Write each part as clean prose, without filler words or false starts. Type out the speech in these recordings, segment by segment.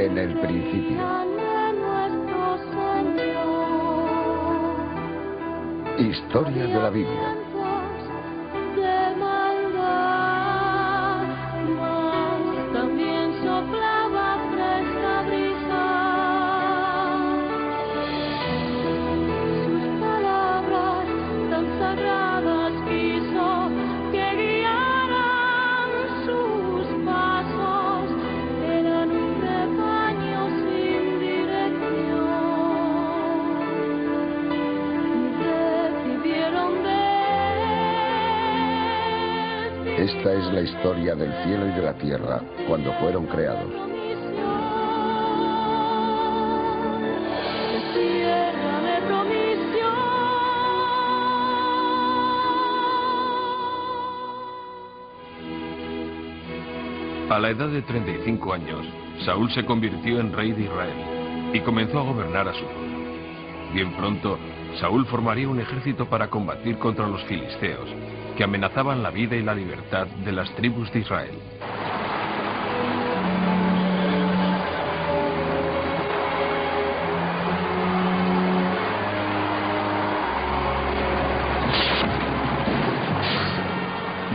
En el principio. Historia de la Biblia. Esta es la historia del cielo y de la tierra cuando fueron creados. A la edad de 35 años, Saúl se convirtió en rey de Israel y comenzó a gobernar a su pueblo. Bien pronto, Saúl formaría un ejército para combatir contra los filisteos, que amenazaban la vida y la libertad de las tribus de Israel.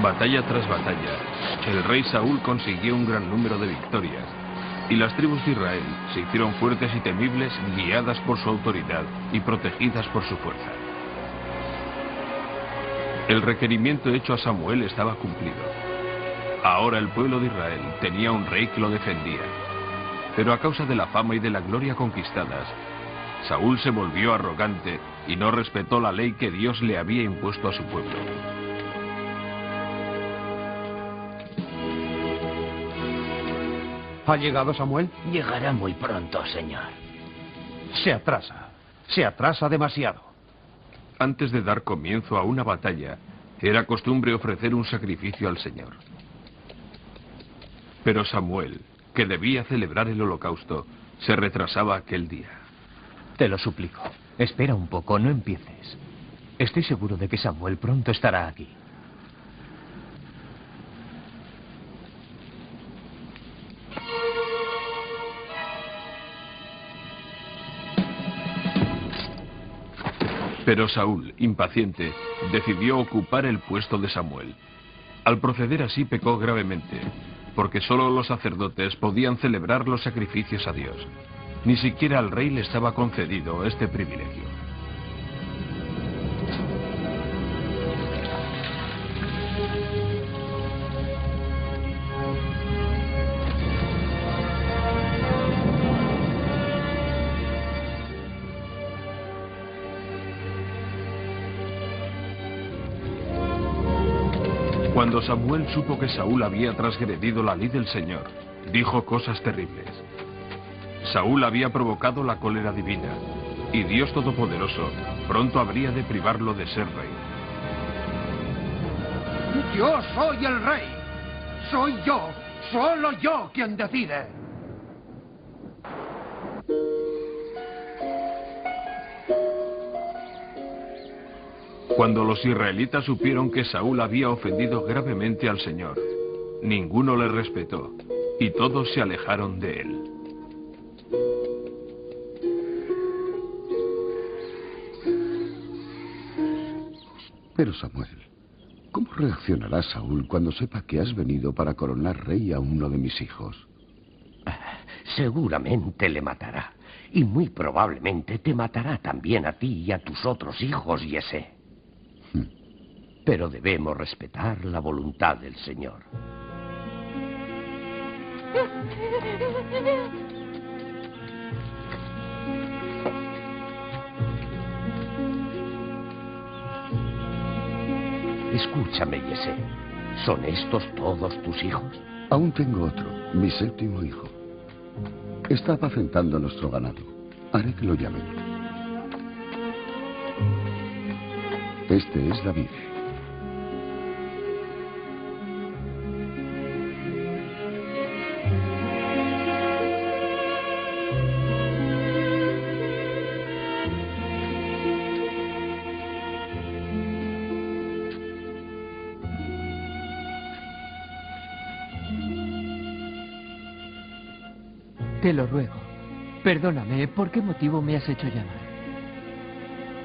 Batalla tras batalla, el rey Saúl consiguió un gran número de victorias, y las tribus de Israel se hicieron fuertes y temibles, guiadas por su autoridad y protegidas por su fuerza. El requerimiento hecho a Samuel estaba cumplido. Ahora el pueblo de Israel tenía un rey que lo defendía. Pero a causa de la fama y de la gloria conquistadas, Saúl se volvió arrogante y no respetó la ley que Dios le había impuesto a su pueblo. ¿Ha llegado Samuel? Llegará muy pronto, señor. Se atrasa demasiado. Antes de dar comienzo a una batalla, era costumbre ofrecer un sacrificio al Señor. Pero Samuel, que debía celebrar el holocausto, se retrasaba aquel día. Te lo suplico. Espera un poco, no empieces. Estoy seguro de que Samuel pronto estará aquí. Pero Saúl, impaciente, decidió ocupar el puesto de Samuel. Al proceder así pecó gravemente, porque solo los sacerdotes podían celebrar los sacrificios a Dios. Ni siquiera al rey le estaba concedido este privilegio. Cuando Samuel supo que Saúl había transgredido la ley del Señor, dijo cosas terribles. Saúl había provocado la cólera divina, y Dios Todopoderoso pronto habría de privarlo de ser rey. Yo soy el rey. Soy yo, solo yo quien decide. Cuando los israelitas supieron que Saúl había ofendido gravemente al Señor, ninguno le respetó, y todos se alejaron de él. Pero Samuel, ¿cómo reaccionará Saúl cuando sepa que has venido para coronar rey a uno de mis hijos? Seguramente le matará, y muy probablemente te matará también a ti y a tus otros hijos, Yesé. Pero debemos respetar la voluntad del Señor. Escúchame, Yesé. ¿Son estos todos tus hijos? Aún tengo otro, mi séptimo hijo. Está apacentando nuestro ganado. Haré que lo llamen. Este es David. Te lo ruego. Perdóname, ¿por qué motivo me has hecho llamar?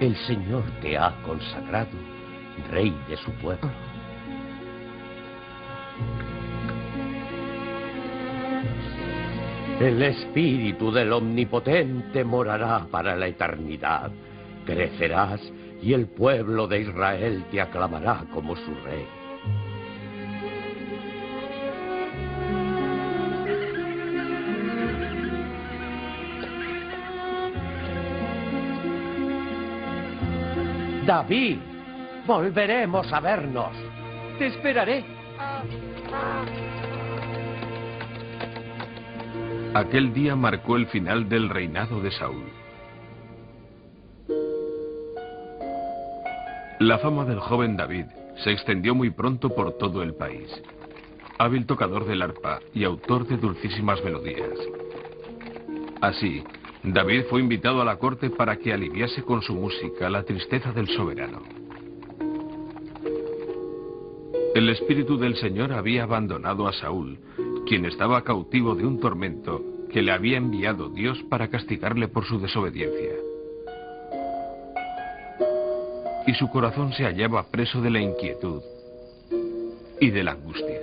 El Señor te ha consagrado rey de su pueblo. El Espíritu del Omnipotente morará para la eternidad. Crecerás y el pueblo de Israel te aclamará como su rey. David, volveremos a vernos. Te esperaré. Aquel día marcó el final del reinado de Saúl. La fama del joven David se extendió muy pronto por todo el país. Hábil tocador del arpa y autor de dulcísimas melodías. Así, David fue invitado a la corte para que aliviase con su música la tristeza del soberano. El espíritu del Señor había abandonado a Saúl, quien estaba cautivo de un tormento que le había enviado Dios para castigarle por su desobediencia. Y su corazón se hallaba preso de la inquietud y de la angustia.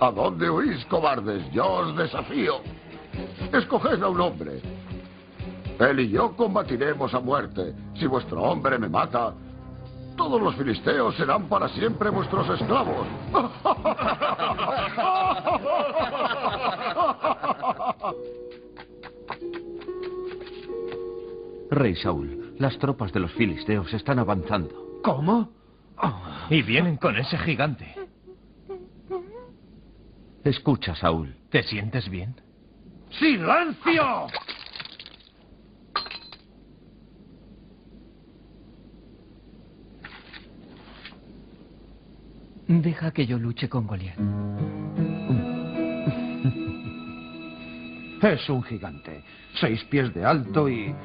¿A dónde huís, cobardes? Yo os desafío. Escoged a un hombre. Él y yo combatiremos a muerte. Si vuestro hombre me mata, todos los filisteos serán para siempre vuestros esclavos. Rey Saúl, las tropas de los filisteos están avanzando. ¿Cómo? Y vienen con ese gigante. Escucha, Saúl. ¿Te sientes bien? ¡Silencio! Deja que yo luche con Goliat. Es un gigante, 6 pies de alto y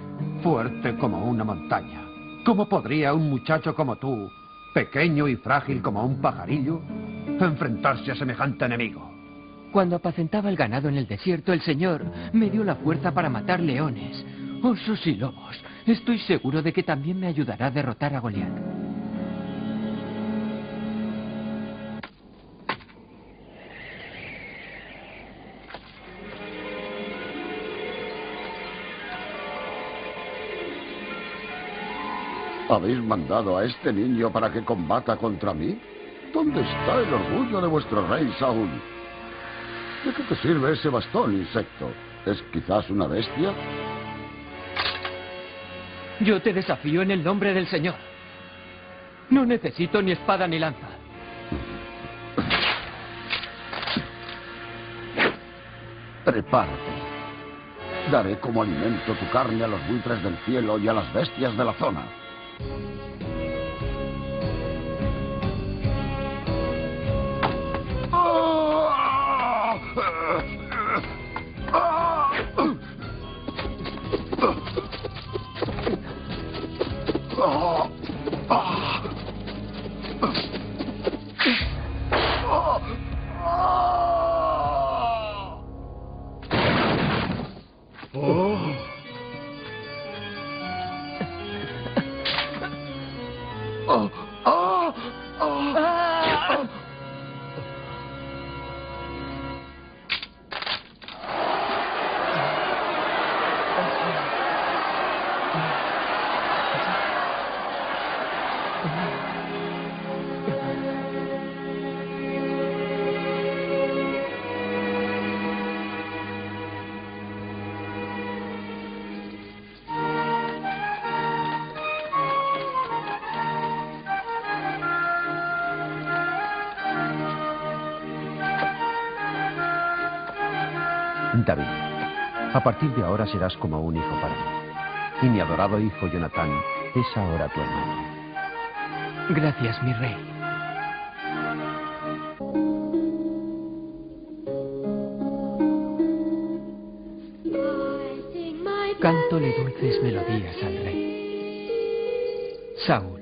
fuerte como una montaña. ¿Cómo podría un muchacho como tú, pequeño y frágil como un pajarillo, enfrentarse a semejante enemigo? Cuando apacentaba el ganado en el desierto, el Señor me dio la fuerza para matar leones, osos y lobos. Estoy seguro de que también me ayudará a derrotar a Goliat. ¿Habéis mandado a este niño para que combata contra mí? ¿Dónde está el orgullo de vuestro rey Saúl? ¿De qué te sirve ese bastón, insecto? ¿Es quizás una bestia? Yo te desafío en el nombre del Señor. No necesito ni espada ni lanza. Prepárate. Daré como alimento tu carne a los buitres del cielo y a las bestias de la zona. David, a partir de ahora serás como un hijo para mí. Y mi adorado hijo Jonatán es ahora tu hermano. Gracias, mi rey. alabanzas al Rey. Saúl,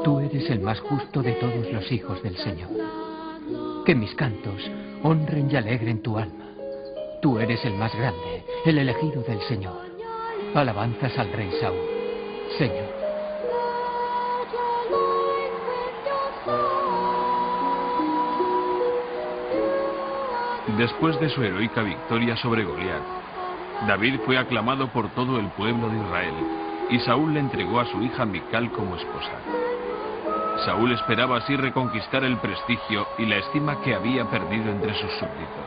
tú eres el más justo de todos los hijos del Señor. Que mis cantos honren y alegren tu alma. Tú eres el más grande, el elegido del Señor. Alabanzas al Rey Saúl, Señor. Después de su heroica victoria sobre Goliat, David fue aclamado por todo el pueblo de Israel, y Saúl le entregó a su hija Mical como esposa. Saúl esperaba así reconquistar el prestigio y la estima que había perdido entre sus súbditos.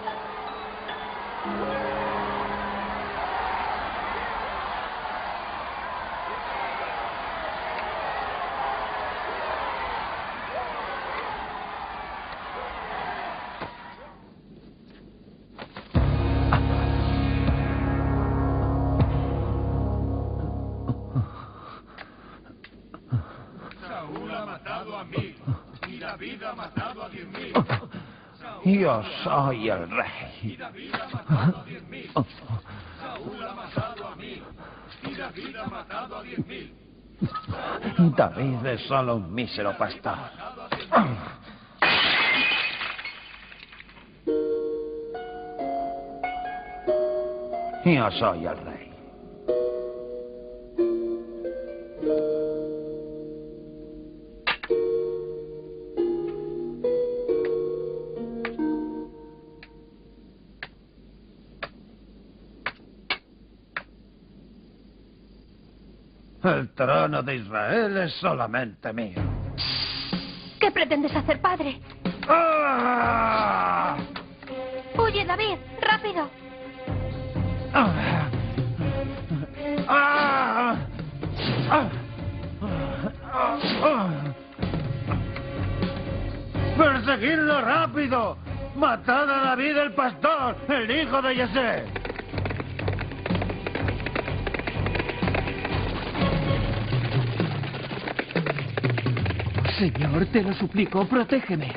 Yo soy el rey. David es solo un mísero pastor. Yo soy el rey. El trono de Israel es solamente mío. ¿Qué pretendes hacer, padre? ¡Ah! ¡Huye, David! ¡Rápido! ¡Ah! ¡Ah! ¡Ah! ¡Ah! ¡Perseguidlo rápido! ¡Matad a David el pastor, el hijo de Yesé! Señor, te lo suplico, protégeme.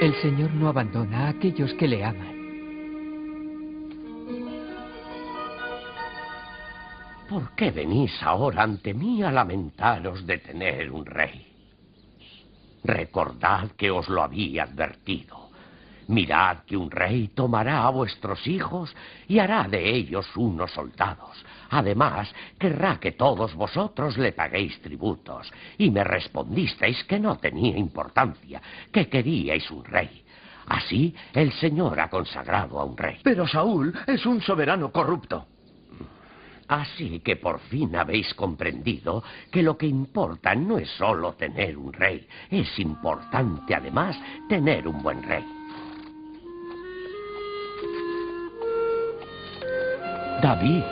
El Señor no abandona a aquellos que le aman. ¿Por qué venís ahora ante mí a lamentaros de tener un rey? Recordad que os lo había advertido. Mirad que un rey tomará a vuestros hijos y hará de ellos unos soldados. Además, querrá que todos vosotros le paguéis tributos. Y me respondisteis que no tenía importancia, que queríais un rey. Así, el Señor ha consagrado a un rey. Pero Saúl es un soberano corrupto. Así que por fin habéis comprendido que lo que importa no es solo tener un rey, es importante además tener un buen rey. David.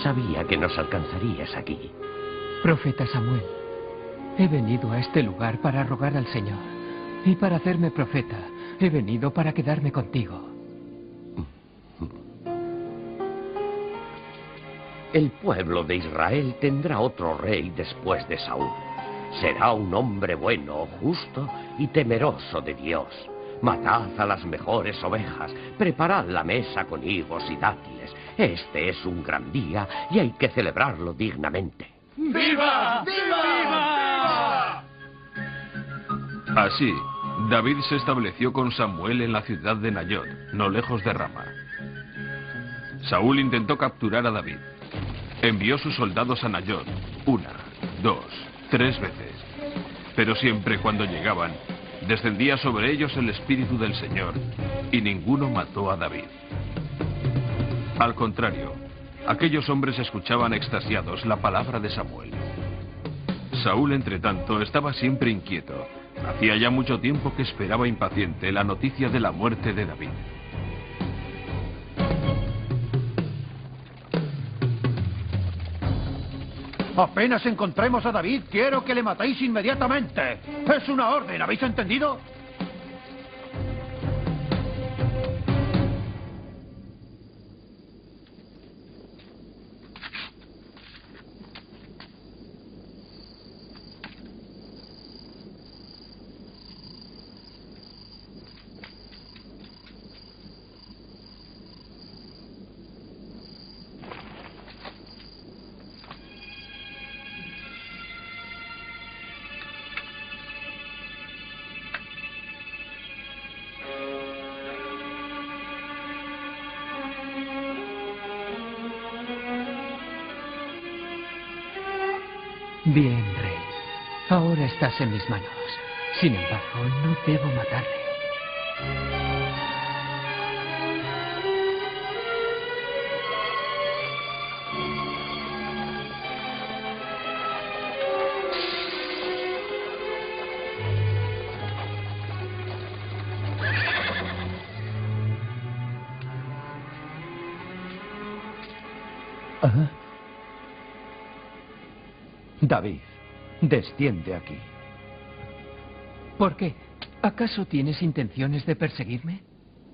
Sabía que nos alcanzarías aquí. Profeta Samuel, he venido a este lugar para rogar al Señor. Y para hacerme profeta, he venido para quedarme contigo. El pueblo de Israel tendrá otro rey después de Saúl. Será un hombre bueno, justo y temeroso de Dios. Matad a las mejores ovejas, preparad la mesa con higos y dátiles. Este es un gran día y hay que celebrarlo dignamente. ¡Viva! ¡Viva! ¡Viva! Así, David se estableció con Samuel en la ciudad de Nayot, no lejos de Rama. Saúl intentó capturar a David. Envió sus soldados a Nayot, 1, 2, 3 veces. Pero siempre cuando llegaban, descendía sobre ellos el Espíritu del Señor, y ninguno mató a David. Al contrario, Aquellos hombres escuchaban extasiados la palabra de Samuel. Saúl, entre tanto, estaba siempre inquieto. Hacía ya mucho tiempo que esperaba impaciente la noticia de la muerte de David. Apenas encontremos a David, quiero que le matéis inmediatamente. Es una orden, ¿habéis entendido? Bien, rey. Ahora estás en mis manos. Sin embargo, no debo matarle. ¿Ah? David, desciende aquí. ¿Por qué? ¿Acaso tienes intenciones de perseguirme?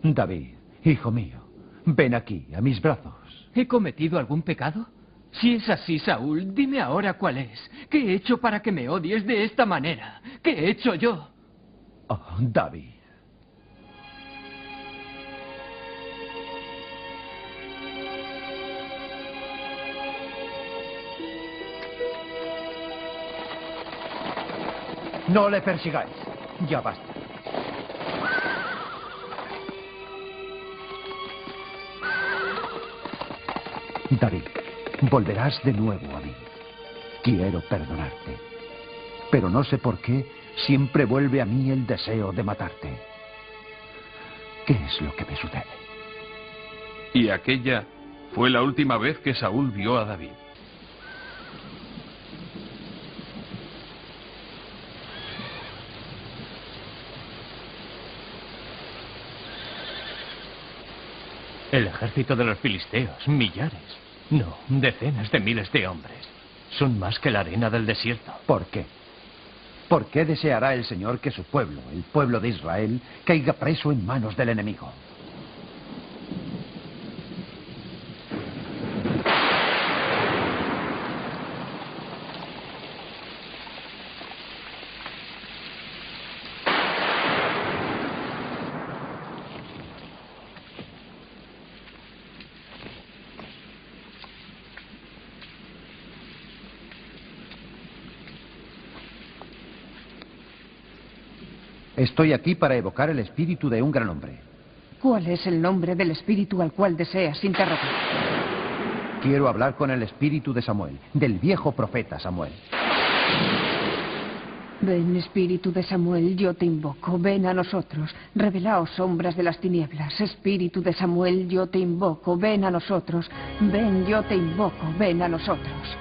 David, hijo mío, ven aquí, a mis brazos. ¿He cometido algún pecado? Si es así, Saúl, dime ahora cuál es. ¿Qué he hecho para que me odies de esta manera? ¿Qué he hecho yo? Oh, David. No le persigáis. Ya basta. David, volverás de nuevo a mí. Quiero perdonarte. Pero no sé por qué siempre vuelve a mí el deseo de matarte. ¿Qué es lo que me sucede? Y aquella fue la última vez que Saúl vio a David. El ejército de los filisteos, millares. No, decenas de miles de hombres. Son más que la arena del desierto. ¿Por qué? ¿Por qué deseará el Señor que su pueblo, el pueblo de Israel, caiga preso en manos del enemigo? Estoy aquí para evocar el espíritu de un gran hombre. ¿Cuál es el nombre del espíritu al cual deseas interrogar? Quiero hablar con el espíritu de Samuel, del viejo profeta Samuel. Ven, espíritu de Samuel, yo te invoco, ven a nosotros. Revelaos, sombras de las tinieblas. Espíritu de Samuel, yo te invoco, ven a nosotros. Ven, yo te invoco, ven a nosotros.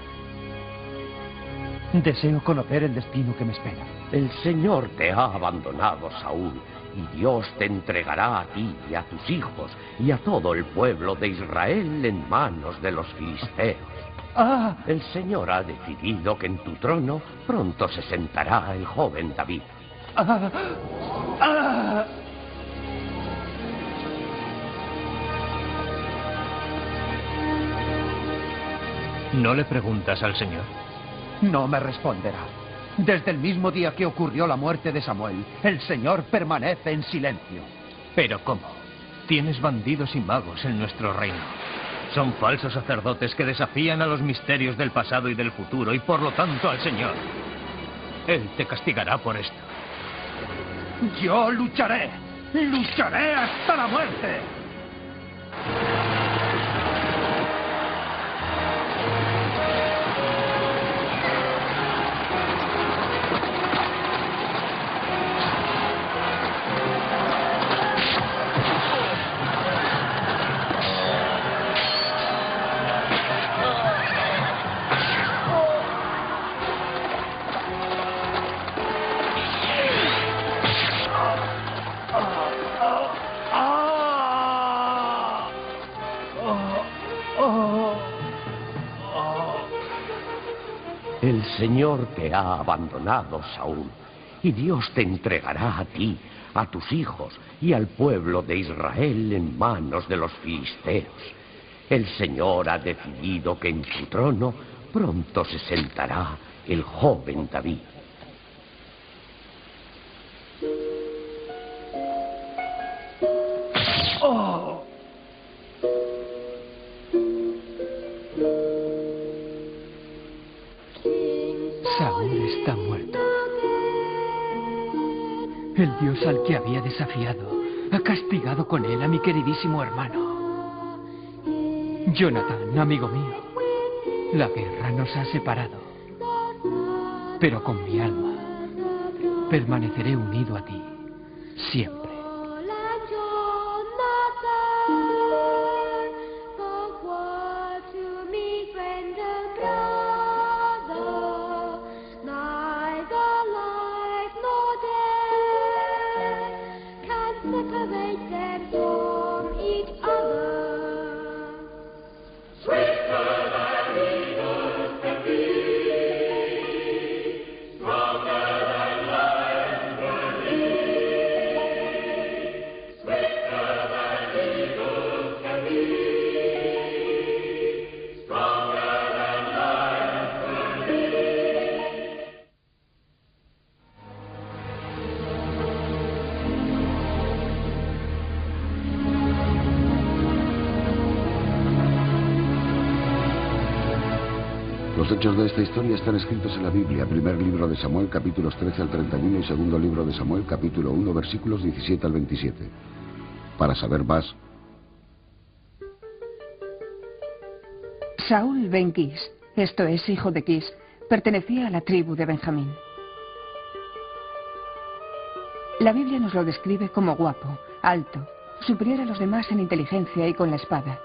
Deseo conocer el destino que me espera. El Señor te ha abandonado, Saúl, y Dios te entregará a ti y a tus hijos y a todo el pueblo de Israel en manos de los filisteos. ¡Ah! El Señor ha decidido que en tu trono pronto se sentará el joven David. ¡Ah! ¡Ah! ¿No le preguntas al Señor? No me responderá. Desde el mismo día que ocurrió la muerte de Samuel, el Señor permanece en silencio. ¿Pero cómo? Tienes bandidos y magos en nuestro reino. Son falsos sacerdotes que desafían a los misterios del pasado y del futuro y por lo tanto al Señor. Él te castigará por esto. Yo lucharé. Lucharé hasta la muerte. Señor te ha abandonado, Saúl, y Dios te entregará a ti, a tus hijos y al pueblo de Israel en manos de los filisteos. El Señor ha decidido que en tu trono pronto se sentará el joven David. ¡Oh! Saúl está muerto. El Dios al que había desafiado ha castigado con él a mi queridísimo hermano. Jonathan, amigo mío, la guerra nos ha separado, pero con mi alma permaneceré unido a ti siempre. Los hechos de esta historia están escritos en la Biblia, primer libro de Samuel, capítulos 13 al 31, y segundo libro de Samuel, capítulo 1, versículos 17 al 27. Para saber más... Saúl ben Quis, esto es, hijo de Quis, pertenecía a la tribu de Benjamín. La Biblia nos lo describe como guapo, alto, superior a los demás en inteligencia y con la espada.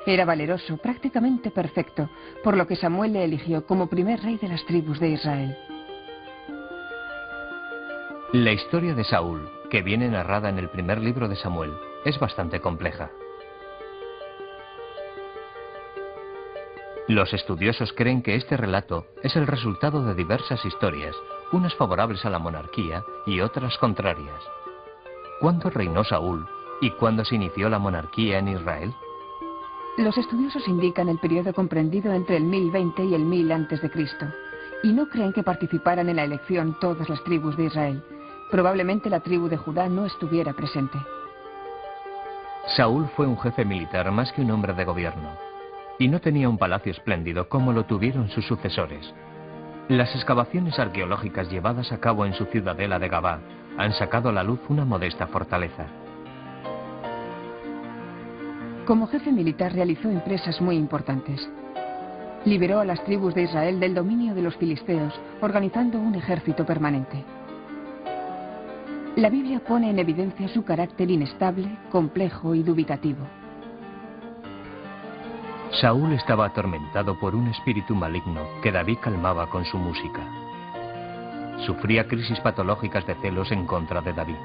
Era valeroso, prácticamente perfecto, por lo que Samuel le eligió como primer rey de las tribus de Israel. La historia de Saúl, que viene narrada en el primer libro de Samuel, es bastante compleja. Los estudiosos creen que este relato es el resultado de diversas historias, unas favorables a la monarquía y otras contrarias. ¿Cuándo reinó Saúl y cuándo se inició la monarquía en Israel? Los estudiosos indican el periodo comprendido entre el 1020 y el 1000 a.C., y no creen que participaran en la elección todas las tribus de Israel. Probablemente la tribu de Judá no estuviera presente. Saúl fue un jefe militar más que un hombre de gobierno, y no tenía un palacio espléndido como lo tuvieron sus sucesores. Las excavaciones arqueológicas llevadas a cabo en su ciudadela de Gabá han sacado a la luz una modesta fortaleza. Como jefe militar realizó empresas muy importantes. Liberó a las tribus de Israel del dominio de los filisteos, organizando un ejército permanente. La Biblia pone en evidencia su carácter inestable, complejo y dubitativo. Saúl estaba atormentado por un espíritu maligno que David calmaba con su música. Sufría crisis patológicas de celos en contra de David.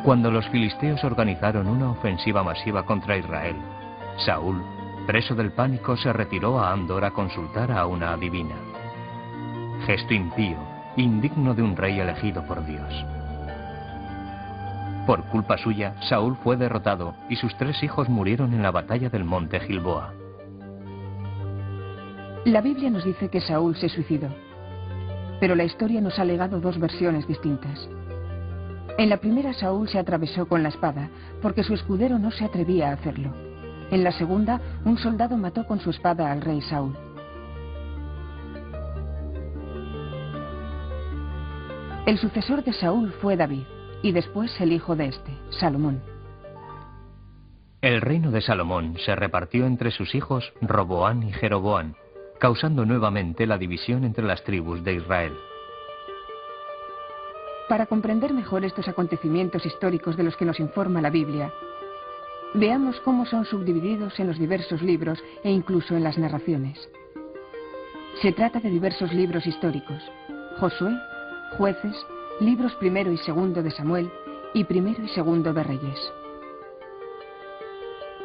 Cuando los filisteos organizaron una ofensiva masiva contra Israel, Saúl, preso del pánico, se retiró a Andor a consultar a una adivina. Gesto impío, indigno de un rey elegido por Dios. Por culpa suya, Saúl fue derrotado y sus 3 hijos murieron en la batalla del monte Gilboa. La Biblia nos dice que Saúl se suicidó, pero la historia nos ha legado 2 versiones distintas. En la primera, Saúl se atravesó con la espada, porque su escudero no se atrevía a hacerlo. En la segunda, un soldado mató con su espada al rey Saúl. El sucesor de Saúl fue David, y después el hijo de este, Salomón. El reino de Salomón se repartió entre sus hijos Roboán y Jeroboán, causando nuevamente la división entre las tribus de Israel. Para comprender mejor estos acontecimientos históricos de los que nos informa la Biblia, veamos cómo son subdivididos en los diversos libros e incluso en las narraciones. Se trata de diversos libros históricos: Josué, Jueces, libros primero y segundo de Samuel y primero y segundo de Reyes.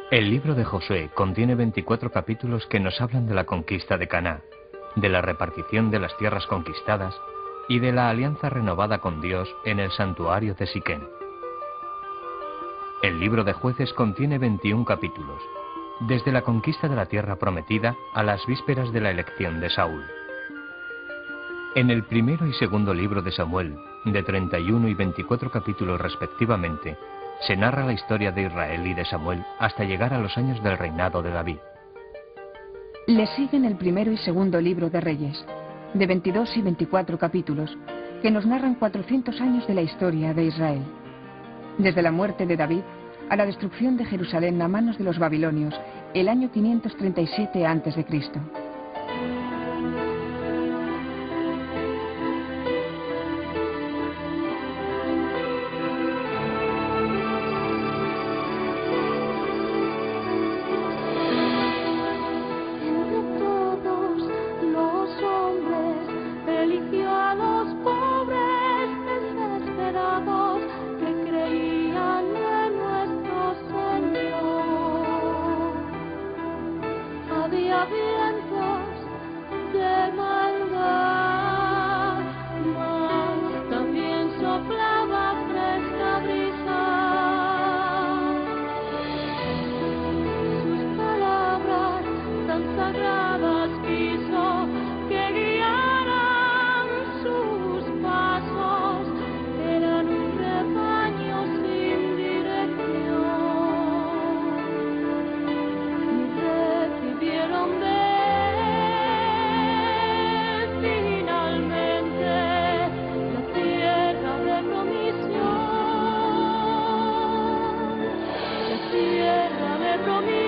El libro de Josué contiene 24 capítulos que nos hablan de la conquista de Canaán, de la repartición de las tierras conquistadas y de la alianza renovada con Dios en el santuario de Siquén. El libro de Jueces contiene 21 capítulos, desde la conquista de la tierra prometida a las vísperas de la elección de Saúl. En el primero y segundo libro de Samuel, de 31 y 24 capítulos respectivamente, se narra la historia de Israel y de Samuel hasta llegar a los años del reinado de David. Le siguen el primero y segundo libro de Reyes, de 22 y 24 capítulos, que nos narran 400 años de la historia de Israel. Desde la muerte de David a la destrucción de Jerusalén a manos de los babilonios, el año 537 a.C. Promisión.